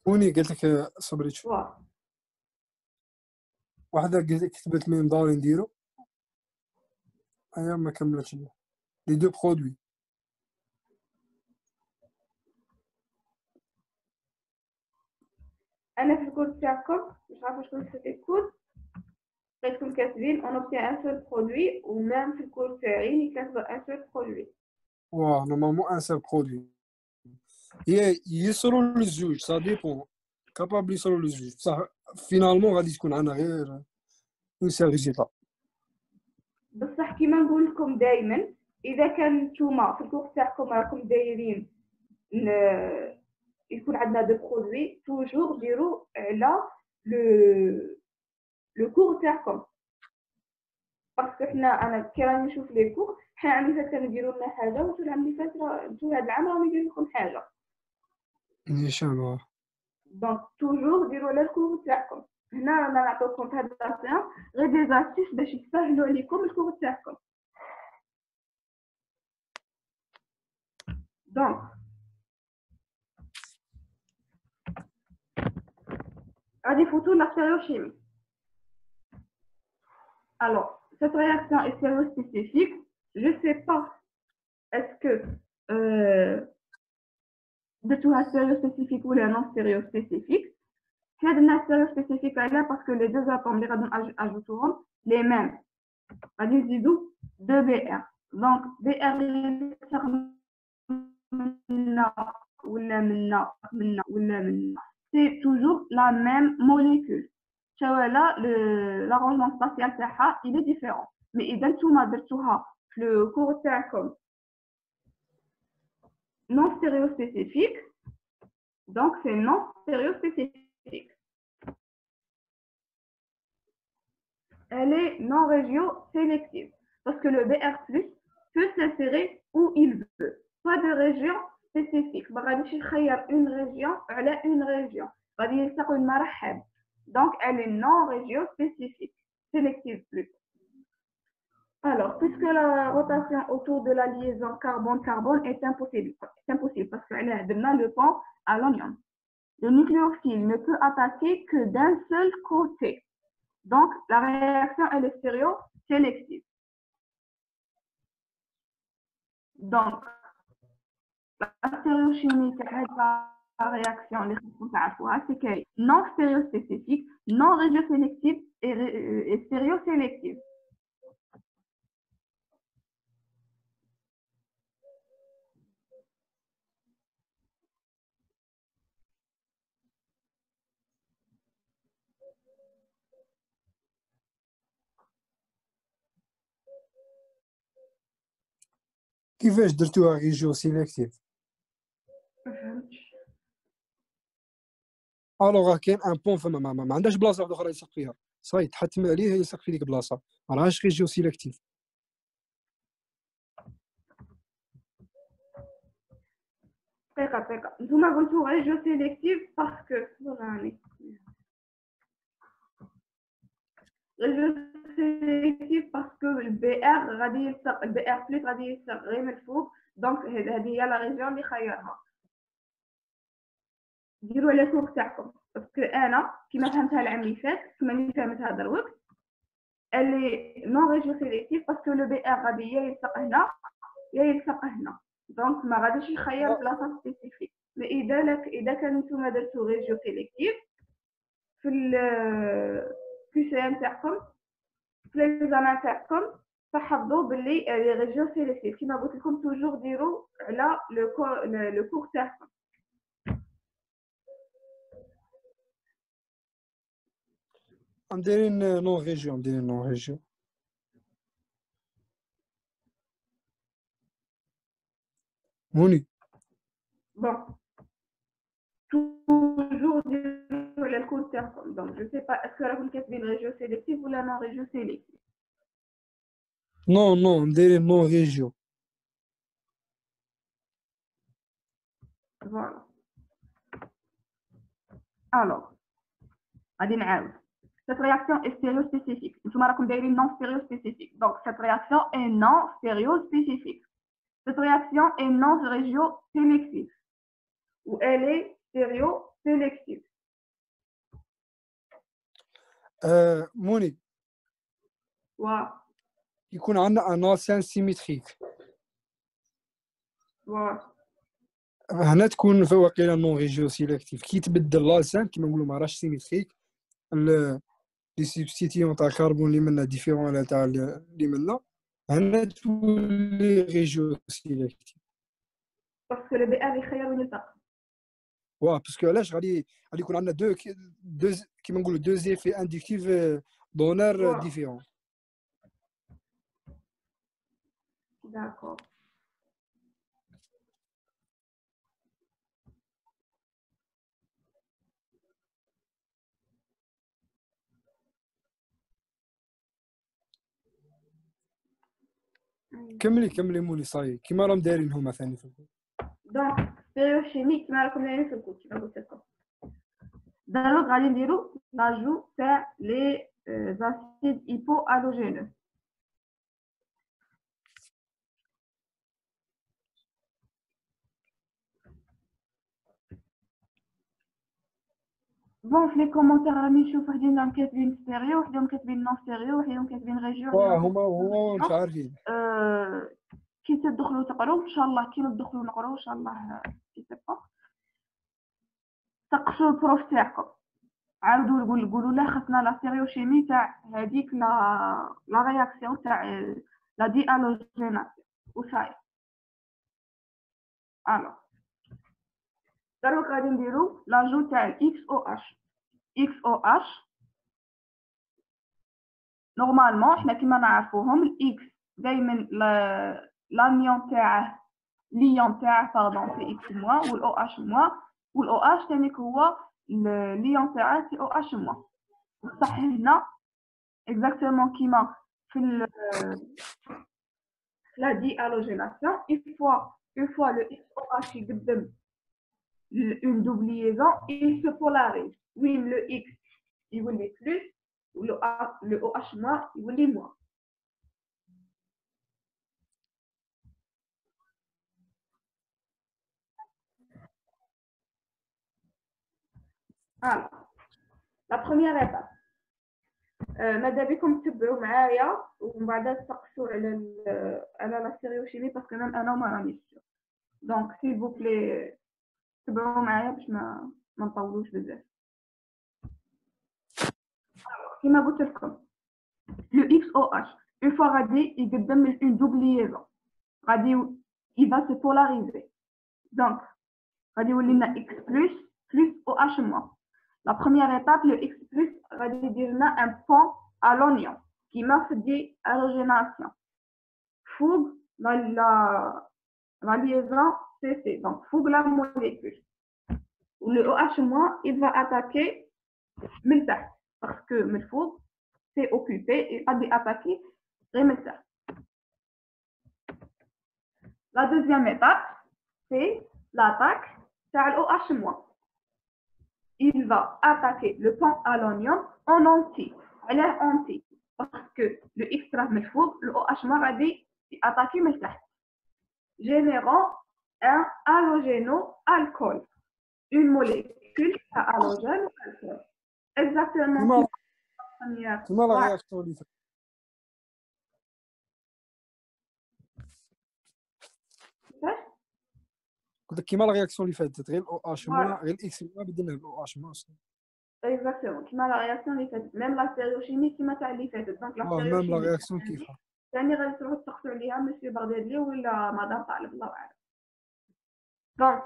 وني قلت لك صبري شوف. واحدة كتبت من داري نديرو أيام ما كملتش لي دو برودوي. أنا في الكود تاعكم مش عارفة شكون في الكود لقيتكم كاتبين on obtient un seul produit ومام في الكود تاعي كاتبة un seul produit. واه نورمالمون ان سيل برودوي. هي يصلوا للزوج سا ديبون كابابل يصلوا للزوج بصح فينالمون غادي تكون عندنا غير اون سيل ريزيلتا. بصح كيما نقول لكم دائما اذا كان نتوما في الكورس تاعكم راكم دايرين يكون عندنا دو برودوي توجور ديروا على لو كور تاعكم باسكو انا كي راني نشوف لي كور حنا العام اللي فات كانوا يديروا لنا حاجه وانتو العام اللي فات انتو هذا العام راهم يديروا لكم حاجه نيشان. دونك توجور ديروا على الكور تاعكم. هنا رانا نعطيوكم في هاد السيون غير دي زاستيس باش يسهلوا عليكم الكور تاعكم. دونك غادي نفوتوا لا stéréochimie. Alors, cette réaction est stéréospécifique. Je ne sais pas est-ce que de tout à stéréospécifique ou non stéréospécifique. C'est une stéréospécifique là parce que les deux atomes, les radons ajouteront les mêmes. C'est-à-dire 2BR. Donc, BR c'est toujours la même molécule. Là, l'arrangement spatial il est différent. Mais إذا نتوما درتوها في le cours تاعكم non stéréospécifique, donc c'est non stéréospécifique. Elle est non régiosélective parce que le BR+ peut s'insérer où il veut. Pas de région spécifique. ما غاديش يخير une région على une région. غادي يلصق المرحب. Donc elle est non régiospécifique, sélective plutôt. Alors, puisque la rotation autour de la liaison carbone-carbone est impossible parce qu'elle a le pont à l'oignon. Le nucléophile ne peut attaquer que d'un seul côté. Donc, la réaction elle est stéréosélective. Donc, la stéréochimie, la réaction, c'est qu'elle est non stéréospécifique, non régiosélective et stéréosélective. كيفاش درتوها ريجيو سيليكتيف؟ الوغ كاين ان بون فما ما عندهاش بلاصه واحده اخرى يلصق فيها صاي تحتم عليه يلصق في ديك البلاصه ما راهاش ريجيو سيليكتيف. دقيقه نتوما قلتو ريجيو سيليكتيف باسكو راني ريجيو سيليكتيف باسكو البي ار غادي يلصق البي ار بلس غادي يلصق غير من الفوق. دونك هذه هي لا ريجيون اللي خيرها. ديروا على الكور تاعكم باسكو انا كيما فهمتها العام اللي فات كيما اللي فهمتها دروك اللي نون ريجيو سيليكتيف باسكو لو بي ار غادي يا يلصق هنا يا يلصق هنا. دونك ما غاديش يخير بلاصه سبيسيفيك. مي اذا كان نتوما درتو ريجيو سيليكتيف في الكي سي ام تاعكم في ليزامان تاعكم تحفظوا باللي لي ريجيون سيليكتيف كيما قلت لكم توجور ديروا على لو كور تاعكم. دايرين نون ريجيون دايرين نون ريجيون موني بون توجور ديروا على الكور تاعكم. دونك جو سي با اسكو راكم كاتبين ريجيون سيليكتيف ولا نون ريجيون سيليكتيف. نون دايرين نون ريجيون. فوالا الوغ غادي نعاود. Cette réaction est stéréospécifique. Nous راكم دايرين non stéréospécifique. Donc cette réaction est non stéréospécifique. Cette réaction est non régiosélective ou elle est stéréosélective. موني واو يكون عندنا ان السان سيميتريك واو هنا تكون في واقيلا نون ريجيو سيليكتيف كي تبدل لالسان كيما نقولوا ما راهش سيميتريك لي سبستيتيون تاع الكربون اللي منا ديفيرون على تاع اللي منا هنا تولي ريجيو سيليكتيف باسكو لو بي ار يخير وين يلتقى. واه باسكو علاش غادي يكون عندنا دو كيما نقولوا دو زيفي انديكتيف دونر ديفيرون. داكور كملي مولي صاي كيما راهم دايرين هما ثاني في الكود. دونك ستيريوشيمي كيما راكم دايرين في الكود كيما قلت لكم. دابا غادي نديرو لاجو تاع لي اسيد هيبو الوجينوس. بون في لي كومونتير راني نشوف وحدين راهم كاتبين ستيريو وحدهم كاتبين نون ستيريو وحدهم كاتبين ريجيون. هما مش عارفين. كي تدخلوا تقراو ان شاء الله كي ندخلوا نقراو ان شاء الله كي تبقى تقشوا البروف تاعكم عاودوا قولوا لا خصنا لا ستيريوشيمي تاع هذيك لا رياكسيون تاع لا دي الوجيناسيون وصاي. الو دروك غادي نديرو لاجو تاع اكس او اش. اكس او اش نورمالمون حنا كيما نعرفوهم الاكس دائما لانيون تاعه ليون تاعه باردون سي اكس موان والاو اش موان والاو اش ثاني هو ليون تاعه سي او اش موان. بصح هنا اكزاكتومون كيما في لا دي الوجيناسيون une fois le XOH يقدم une double liaison il se polarise. وين le X يولي plus و le OH moins يولي moins. Alors la première étape ماذا بكم تتبعوا معايا ومن بعد تقصوا على لا ستيريوشيمي باسكو ميم انا ما رانيش دونك سيل فو بلي تبعوا معايا باش ما نطولوش بزاف. كما قلت لكم لو اكس او اش اون فوا غادي يقدم اون دوبل ليزون غادي il va se polariser donc غادي يولي لنا x plus OH moins. La première étape le x plus غادي يدير لنا un pont à l'oignon كيما في دي halogénation فوق la liaison CC donc فوق la molécule. Le OH moins il va attaquer من تحت parce que من فوق c'est occupé et غادي attaquer غير من تحت. La deuxième étape c'est l'attaque تاع ال OH-. Il va attaquer le pont à l'oignon en entier. علاه entier parce que le X راه من فوق le OH- غادي attaquer من تحت générant un halogéno-alcool une molécule à halogène ou alcool exactement كما لا رياكسيون اللي قلت لك كيما لا رياكسيون اللي فاتت غير الاو اش موان غير الاكس موان بدلنا بالاو اش موان. Exactement. Qui m'a la réaction اللي فاتت. Même la stéréochimie qui m'a تاع اللي فاتت. Donc la même la stéréochimie. réaction كيفها. ثاني غادي تروحوا تسقسوا عليها مسيو بغدادلي ولا مدام طالب الله أعلم. Donc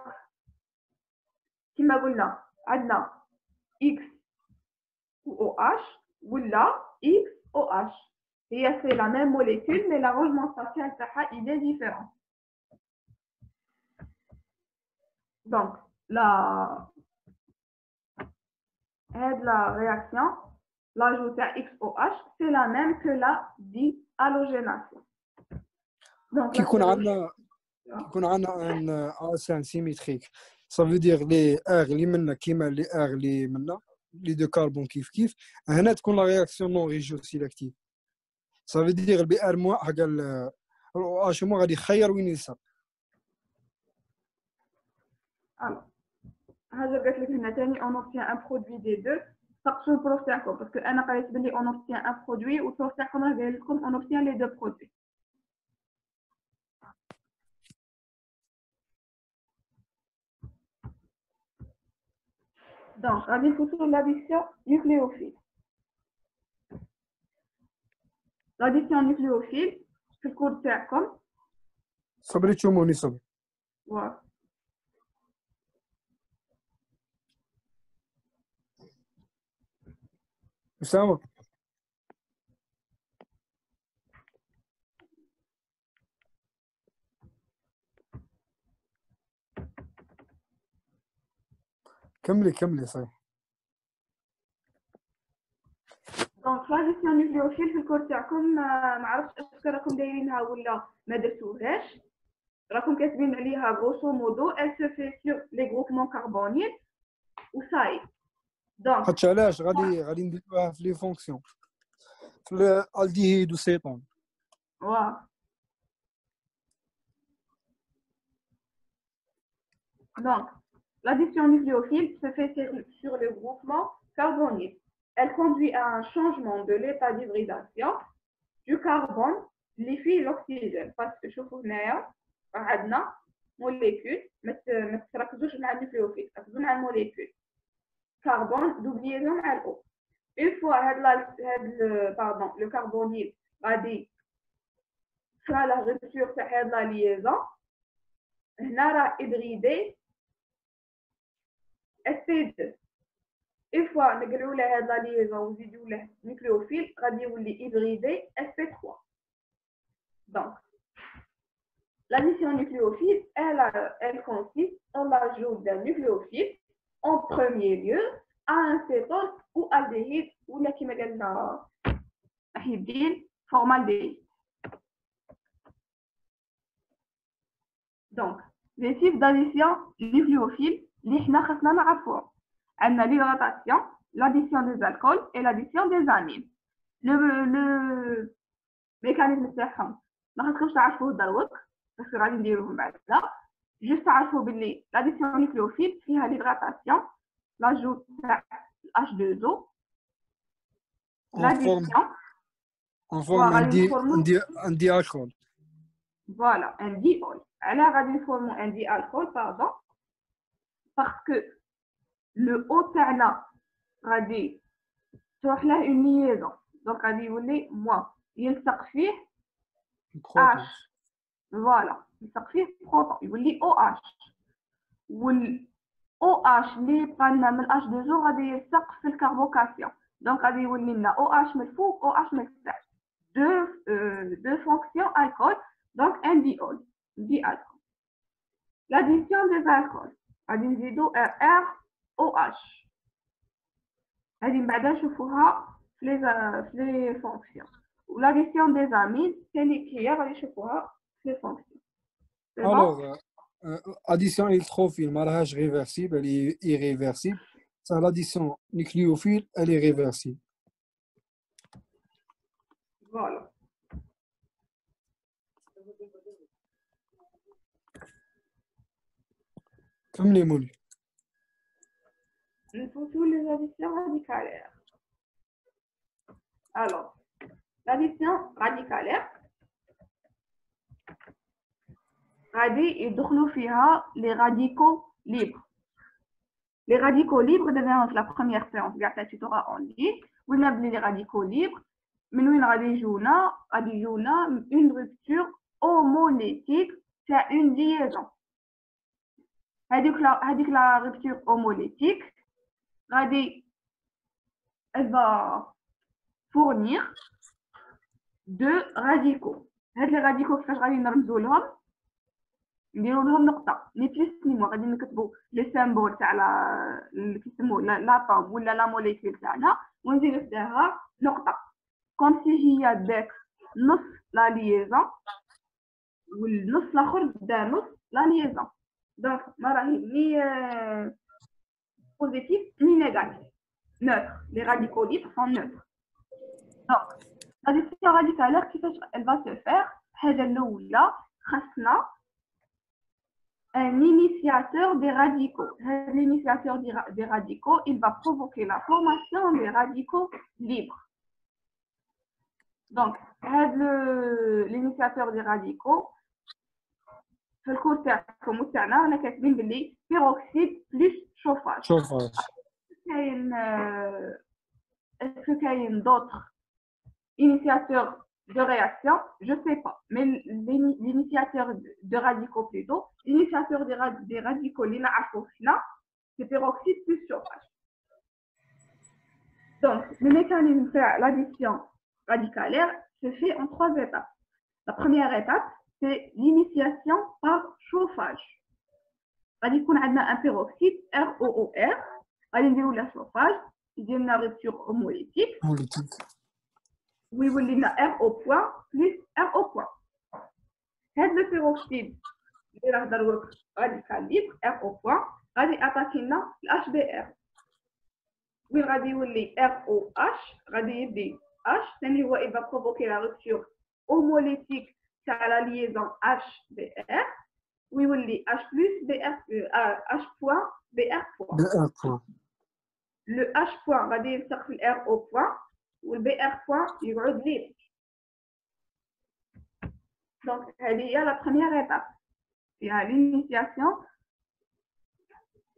كما قلنا عندنا X ou OH ولا X OH. هي c'est la même molécule mais l'arrangement spatial تاعها il est différent. Donc la réaction, l'ajout à XOH, c'est la même que la dihalogénation. Donc, كيكون عندنا ان اسان سيميتريك ça veut dire les R اللي منا كيما les R اللي منا les deux carbone كيف هنا تكون la réaction non régiosélective. ça veut dire البي ار موان حق ال OH موان غادي يخير وين يلصق. alors هذا قلت لك هنا ثاني on obtient un produit des deux. سقسوا البروف تاعكم parce que انا قريت بلي on obtient un produit والبروف تاعكم راه قايل لكم on obtient les deux produits. Donc غادي نفوتوا l'addition nucléophile. l'addition nucléophile في الكود تاعكم صبري تشوموني صبر. voilà. أسامة كملي صحيح. دونك l'addition nucléophile في الكور تاعكم ما عرفتش اسكو راكم دايرينها ولا ما درتوهاش. راكم كاتبين عليها grosso modo elle se fait sur les groupements carbonyles وصاي. دونك حتى علاش غادي نديروها في لي فونكسيون في الالديهيد وسيتون. واو. Donc l'addition nucléophile se fait sur le groupement carbonyl. Elle conduit à un changement de l'état d'hybridation du carbone لفيه l'oxygène. parce que شوفوا هنايا عندنا molécule ما تركزوش مع النيوكليوفيل ركزوا مع الموليكول كربون دوبليزون مع الاو. une fois le carbonyl غادي صرا لا رupture تاع هاد لا ليزون هنا راه هيبريدي sp2. une fois نقلعوا له هاد لا ليزون ونزيدوا له نيوكليوفيل غادي يولي هيبريدي sp3. donc l'addition nucléophile, elle consiste en l'ajout d'un nucléophile en premier lieu à un cétone ou aldéhyde ou la كيما قالنا حيدين formaldéhyde. Donc, les types d'addition nucléophile اللي حنا خصنا نعرفوهم. عندنا l'hydratation, l'addition des alcools et l'addition des amines. le mécanisme تاعهم ما خصكمش تعرفوه دروك بس غادي نديروهم بعدا. جوست تعرفوا باللي l'addition nucléophile فيها l'hydratation, l'ajout تاع H2O, l'addition en forme un dialcool. voilà un diol. على غادي نفورمو un dialcool pardon parce que le O تاعنا غادي تروح له une liaison donc غادي يولي moi يلصق فيه H. voilà يلصق فيه بروتون يولي OH وال OH اللي بقى لنا من H2O غادي يلصق في الكربوكاسيون دونك غادي يولي لنا OH من الفوق OH من التحت deux fonctions alcool donc un dialcool. l'addition des alcools غادي نزيدو ROH هذه من بعد نشوفوها في لي فونكسيون. l'addition des amines ثاني هي غادي نشوفوها في لي فونكسيون. alors addition électrophile ما راهاش réversible elle est irréversible. ça l'addition nucléophile elle est réversible. voilà. comme les mots. نفوتوا les additions radicalaires. alors l'addition radicalaire غادي يدخلوا فيها les radicaux libres. Les radicaux libres deviennent la première séance de la tutorat en ligne. Vous n'avez les radicaux libres. Mais nous, une rupture homolétique, c'est une liaison. Avec la rupture homolétique, elle va fournir deux radicaux. Les radicaux que je vais نديروا لهم نقطه ني بليس ني مو غادي نكتبوا لي سيمبول تاع اللي كيسموه لاتوم ولا لا موليكول تاعنا ونزيدوا فيها نقطه كوم سي هي داك نص لا ليزون والنص الاخر دا نص لا ليزون دونك ما راهي ني بوزيتيف ني نيجاتيف نوتر لي راديكال ليبر سون نوتر دونك لا ديسيون راديكالير كيفاش elle va se faire الحاجه الاولى خاصنا un initiateur des radicaux. L'initiateur des radicaux, il va provoquer la formation des radicaux libres. Donc, l'initiateur des radicaux, في الكور تاعكم وتاعنا انا كاتبين باللي peroxyde plus chauffage. Est-ce que كاين d'autres initiateurs de réaction, je ne sais pas. Mais l'initiateur de radicaux plutôt, l'initiateur des radicaux, c'est peroxyde plus chauffage. Donc, le mécanisme de l'addition radicalaire se fait en trois étapes. La première étape, c'est l'initiation par chauffage. On a un peroxyde, ROOR, on a le chauffage, il y a une rupture homolytique. Oui, il y a R au point plus R au point. Le peroxyde, radical libre, R au point, va attaquer l'HBr. Oui, ROH, H, il va provoquer la rupture homolytique sur la liaison HBr. Oui, H plus, H point, BR point. Le H point va dire R au point. ou le BR point يقعد libre. Donc, هذه هي la première étape. فيها l'initiation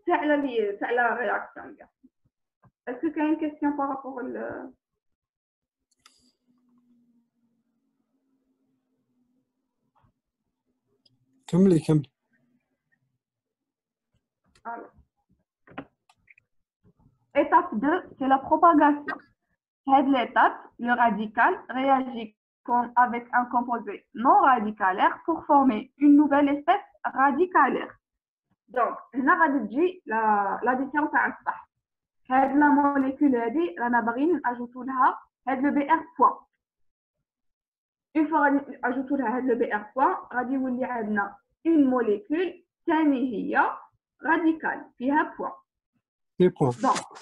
تاع la réaction. Est-ce que tu as une question par rapport au كملي. Alors. Étape 2, c'est la propagation. Cette étape, le radical réagit avec un composé non radicalaire pour former une nouvelle espèce radicalaire. Donc, هنا غادي تجي l'addition تاع الصح. هاد la molécule هادي رانا باغيين ناجوتو لها هاد le BR point. Une fois غادي ناجوتو لها هاد le BR point غادي يولي عندنا une molécule ثاني هي radicale فيها point. Donc,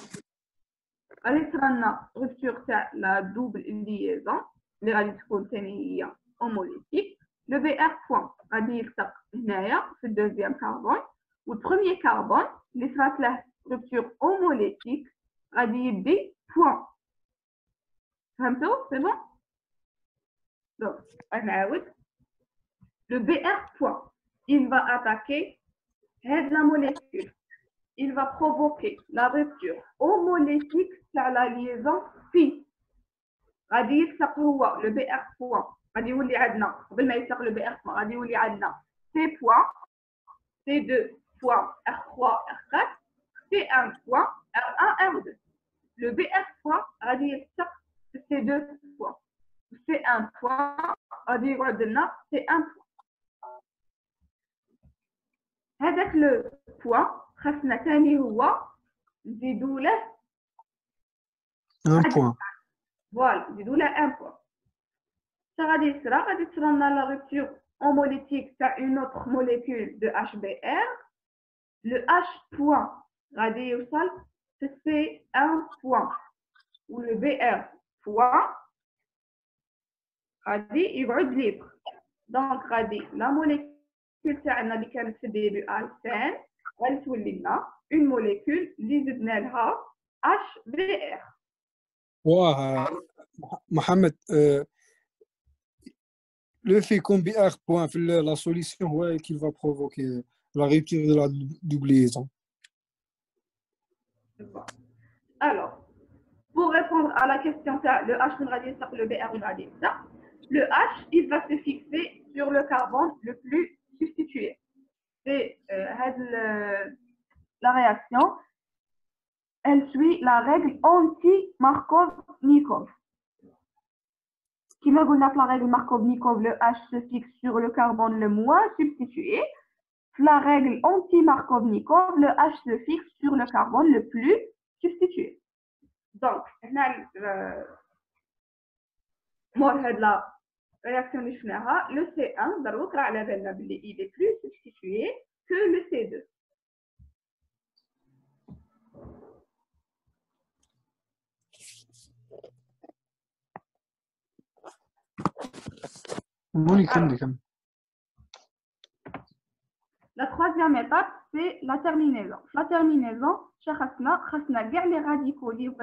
غادي تصرالنا rupture تاع la double liaison اللي غادي تكون ثاني هي homolytique. Le BR point غادي يلصق هنايا في الدوزيام كربون والبروميير كربون اللي صرات له rupture homolytique غادي يدي point. فهمتوا؟ سي بون؟ دونك نعاود. Le BR point il va attaquer هاد la molécule. Il va provoquer la rupture homolytique sur la liaison phi. غادي يلصق هو le BR point غادي يولي عندنا قبل ما يلصق le BR point غادي يولي عندنا C point C2 point R3 R4 C1 point R1 R2. Le BR point غادي يلصق C2 point C1 point غادي يقعد لنا C1 point. هذاك لو بوين خاصنا ثاني هو نزيدو له ان بوين. فوالا نزيدو له ان بوين. غادي تصرى لنا لا رupture homolytique تاع une autre molécule de HBr. Le H point غادي يوصل في C1 point و le BR point غادي يقعد libre. دونك غادي لا molécule تاعنا اللي كانت في الديبي الثان غادي تولي لنا اون موليكول اللي زدنا لها HBr. واه محمد le fait qu'on BR point في la solution هو qui va provoquer la rupture de la double liaison. Bon. Alors, pour répondre à la question, le H, le BR, le H, il va se fixer sur le carbone le plus substitué. Et la réaction, elle suit la règle anti-Markov-Nikov. Qui m'a donné la règle Markov-Nikov, le H se fixe sur le carbone le moins substitué. La règle anti-Markov-Nikov, le H se fixe sur le carbone le plus substitué. Donc, la réaction de le C1, il est plus substitué que le C2. La troisième étape, c'est la terminaison. La terminaison, les radicaux ils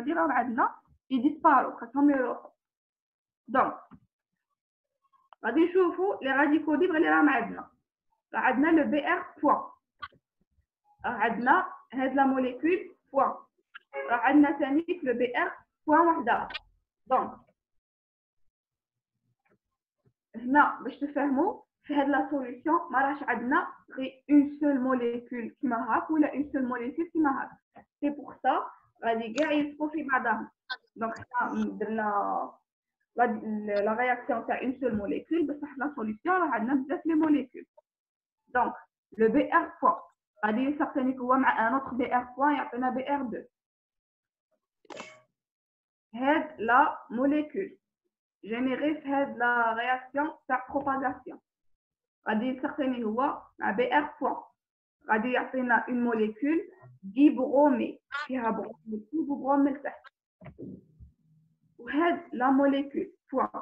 disparaissent. Donc, les radicaux libres, le BR point. La molécule point. Le BR point. Donc, هنا باش تفهموا في هاد لا سوليوشن ما راهش عندنا غير اون سول موليكول كيما هاك ولا اون سول موليكول كيما هاك سي بوغ سا غادي كاع يلصقوا في بعضهم دونك حنا درنا لا رياكسيون تاع اون سول موليكول بصح لا سوليوشن راه عندنا بزاف لي موليكول دونك لو بي ار بوين غادي يلصق ثاني هو مع ان اوتر بي ار بوين يعطينا بي ار 2 هاد لا موليكول généré fait la réaction de propagation. غادي certainement هو مع BR point. غادي يعطينا une molécule dibromée فيها بروميل وبروميل تحت. وهاد la molécule point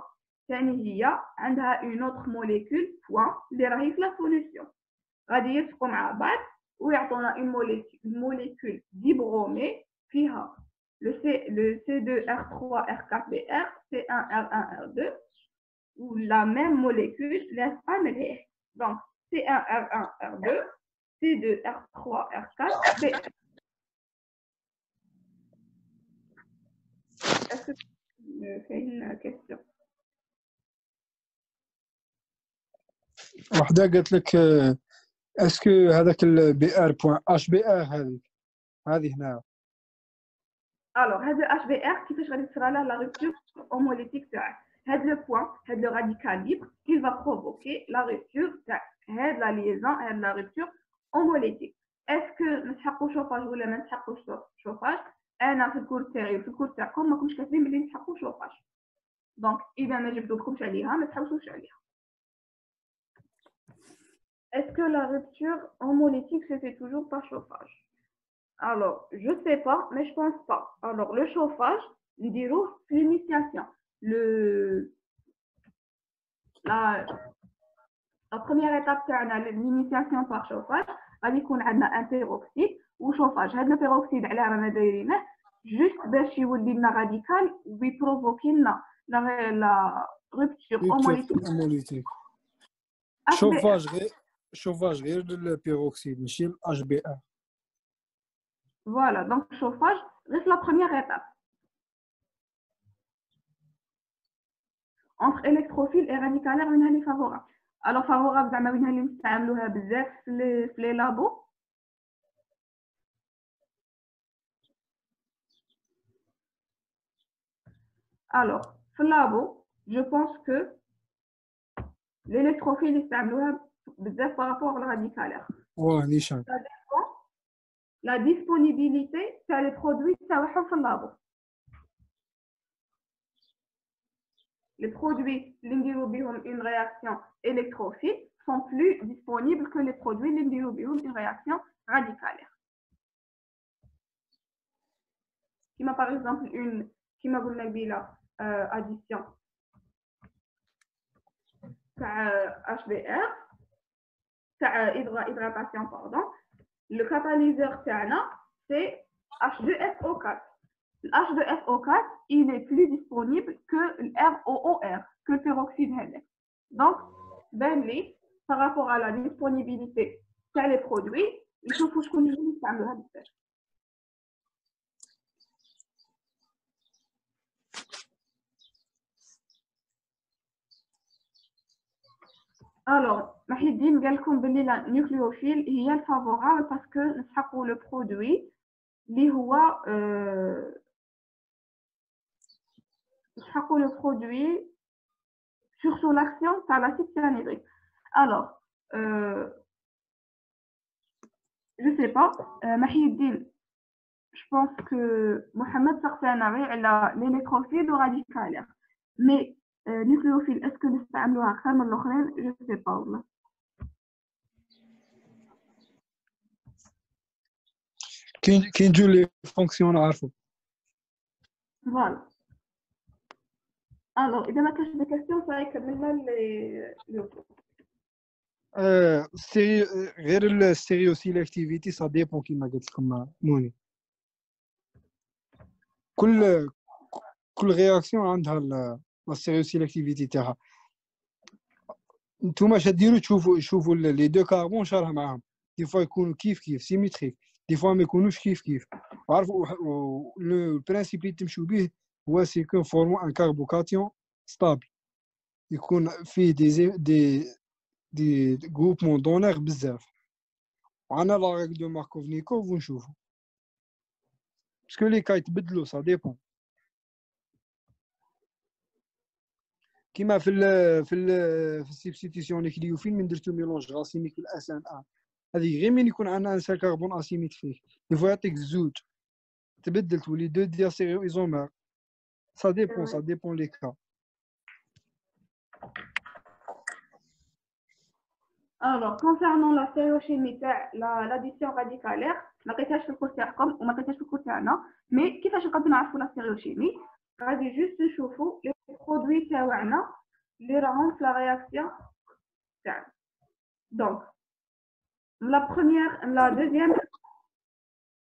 ثاني هي عندها une autre molécule point اللي راهي في la solution. غادي يلصقوا مع بعض ويعطونا une molécule dibromée فيها le C2R3R4BR, C1R1R2, ou la même molécule, l'AMLH. Donc, C1R1R2, C2R3R4BR. Est-ce que tu me fais une question? وحده قالت لك اسكو هذاك البي ار بوين اش بي ار هذه هنا Alors, هذا HBr كيفاش غادي تصرى له la rupture homolytique تاعه هذا le point هذا le radical libre qui va provoquer la rupture تاع هذه la liaison هذه la rupture homolytique. Est-ce que نسحقوا شوفاج ولا ما نسحقوش شوفاج؟ انا في الكور تاعي وفي الكور تاعكم ما كنتش كاتبين بلي نسحقوا شوفاج. دونك اذا ما جبدوكمش عليها ما تحوسوش عليها. Est-ce que la rupture homolytique se fait toujours par chauffage? Alors, je sais pas, mais je pense pas. Alors, le chauffage, nous dirons l'initiation. La première étape, c'est l'initiation par chauffage. On a un peroxyde ou chauffage. Le peroxyde, juste باش يولي لنا radical ويبروفوكي لنا la rupture homolytique. شوفاج غير البيروكسيد ماشي الاش بي ار. Voilà, donc chauffage reste la première étape. Entre électrophile et radicalaire, on a les favorables. Alors, favorables, on a les labos. Alors, le labo, je pense que l'électrophile est par rapport au radicalaire. Ouais, Nishan. Ça dépend la disponibilité sur les produits dans le labo. Les produits qui ont une réaction électrophile sont plus disponibles que les produits qui ont une réaction radicalaire. Qui m'a par exemple une addition HBr, hydratation, pardon. Le catalyseur c'est H2SO4. Le H2SO4, il est plus disponible que le ROOR, que le peroxyde. Donc, par rapport à la disponibilité de les produits, il faut que je connaisse ça. Alors, Mahidine قال لكم بلي la nucléophile هي الفافورable parce que نسحقوا le produit اللي هو نسحقوا le produit surtout l'action تاع l'acide cyanhydrique. Alors, je sais pas, Mahidine, je pense que Mohamed سقسانا غير على les nécrophiles radicalaires. Mais nucléophile, est-ce que نستعملوها أكثر من الآخرين؟ Je sais pas والله. كي نجيو لي فونكسيون نعرفو. Voilà. Alors, إذا ما كانش des questions, ça يكملنا les غير الستيريو سيلكتيفيتي سا ديبون كيما قلت لكم موني. كل رياكسيون عندها لا ستيريو سيلكتيفيتي تاعها. نتوما شديروا تشوفوا لي دو كاربون شارها معاهم، دي فوا يكونوا كيف سيميتريك، دي فوا ما يكونوش كيف. عارفوا لو برينسيپ اللي تمشوا به هو سي كون فورمو ان كاربوكاتيون ستابل، يكون فيه دي غروبمون دونير بزاف. وعنا لا ريغل دو ماركوفنيكوف ونشوفوا باسكو لي كا يتبدلوا سا ديبون. كيما في السبستيتيسيون نيكليوفيل من درتو ميلونج راسيميك في الاس ان ا، هذه غير من يكون عندنا انسان كربون اسيميك فيه يفوا يعطيك زوج تبدل تولي دو دياسيريو ايزومر. سا ديبون لي كا. Alors, concernant la stéréochimie, l'addition radicalaire, ما لقيتهاش في الكورس تاعكم وما لقيتهاش في الكورس تاعنا، مي كيفاش نقدروا نعرفوا لا ستيريوشيمي؟ غادي جوست نشوفوا لي برودوي تاعنا اللي راهم في لا رياكسيون تاعنا. دونك لا بروميير لا دوزيام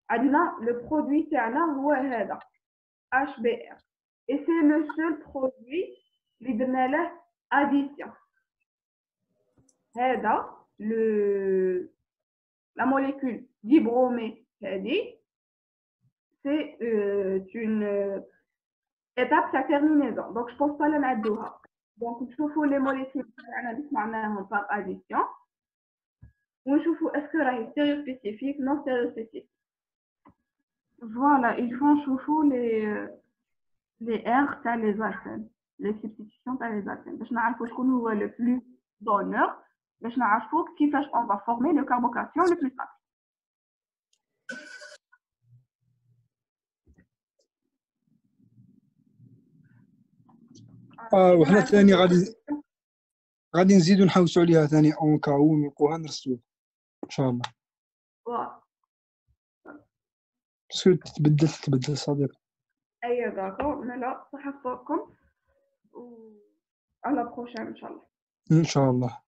عندنا لو برودوي تاعنا هو هذا HBr et c'est le seul produit اللي درنا له addition. هذا la molécule dibromée هذه c'est une étape de terminaison, donc je pense pas la نعدوها. donc نشوفوا les molécules اللي سمعناهم par addition ونشوفوا est-ce que راهي stéréospécifique non stéréospécifique. voilà, il faut نشوفوا les R تاع les alcènes, les substitutions تاع les alcènes باش نعرفوا شكون هو le plus donneur باش نعرفوا كيفاش on va former le carbocation le plus stable. وحنا ثاني غادي نزيدو نحوسوا عليها ثاني اون كاو ونلقوها نرسلوها ان شاء الله. باسكو تبدل صديق. ايوا داكور، لا صحتكم و على بروشين ان شاء الله. ان شاء الله.